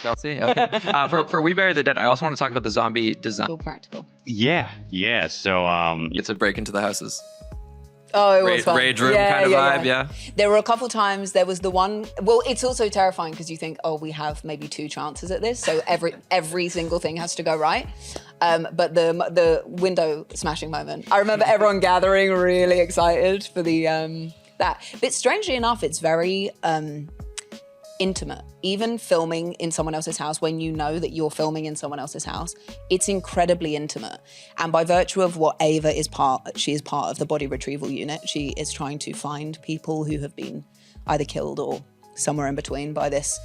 Chelsea. Okay. For We Bury the Dead, I also want to talk about the zombie design. All practical. Yeah. So It's a break into the houses. Oh, it was fun. Rage room kind of vibe, yeah. There were a couple times, there was the one, well, it's also terrifying because you think, oh, we have maybe 2 chances at this, so every single thing has to go right. But the window smashing moment, I remember everyone gathering really excited for the that. But strangely enough, it's very intimate. Even filming in someone else's house, when you know that you're filming in someone else's house, it's incredibly intimate. And by virtue of what Ava is she is part of the body retrieval unit. She is trying to find people who have been either killed or somewhere in between by this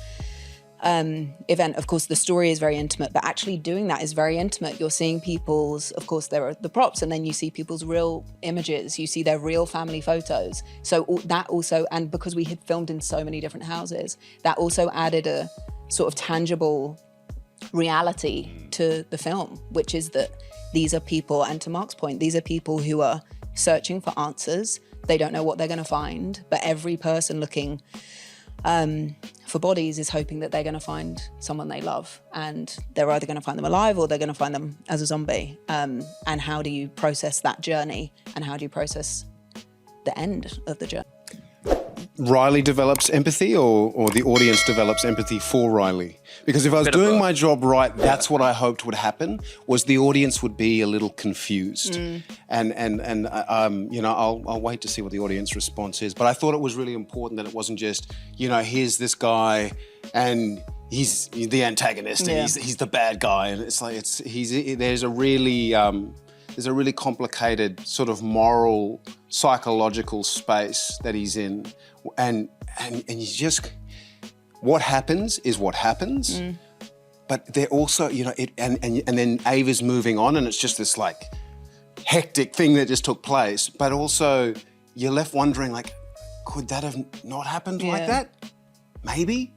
event. Of course, the story is very intimate, but actually doing that is very intimate. You're seeing people's, of course, there are the props, and then you see people's real images. You see their real family photos. So that also, and because we had filmed in so many different houses, that also added a sort of tangible reality to the film, which is that these are people, and to Mark's point, these are people who are searching for answers. They don't know what they're going to find, but every person looking for bodies is hoping that they're going to find someone they love, and they're either going to find them alive or they're going to find them as a zombie. And how do you process that journey, and how do you process the end of the journey? Riley develops empathy, or the audience develops empathy for Riley? Because if I was doing my job right, that's what I hoped would happen, was the audience would be a little confused. And you know, I'll wait to see what the audience response is. But I thought it was really important that it wasn't just, you know, here's this guy and he's the antagonist and he's the bad guy. And it's like, there's a really complicated sort of moral, psychological space that he's in. And you just, what happens is what happens. But they're also, you know, and then Ava's moving on, and it's just this like hectic thing that just took place. But also you're left wondering, like, could that have not happened like that? Maybe.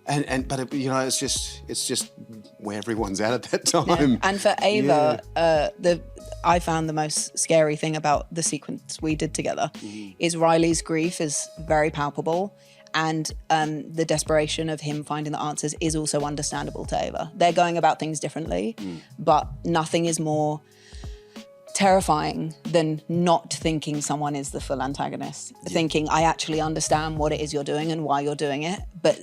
But you know, it's just where everyone's at that time. Yeah. And for Ava, I found the most scary thing about the sequence we did together is Riley's grief is very palpable, and the desperation of him finding the answers is also understandable to Ava. They're going about things differently, but nothing is more terrifying than not thinking someone is the full antagonist. Thinking, I actually understand what it is you're doing and why you're doing it, but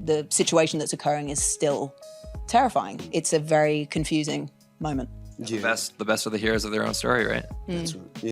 the situation that's occurring is still terrifying. It's a very confusing moment. The best are the heroes of their own story, right? That's right.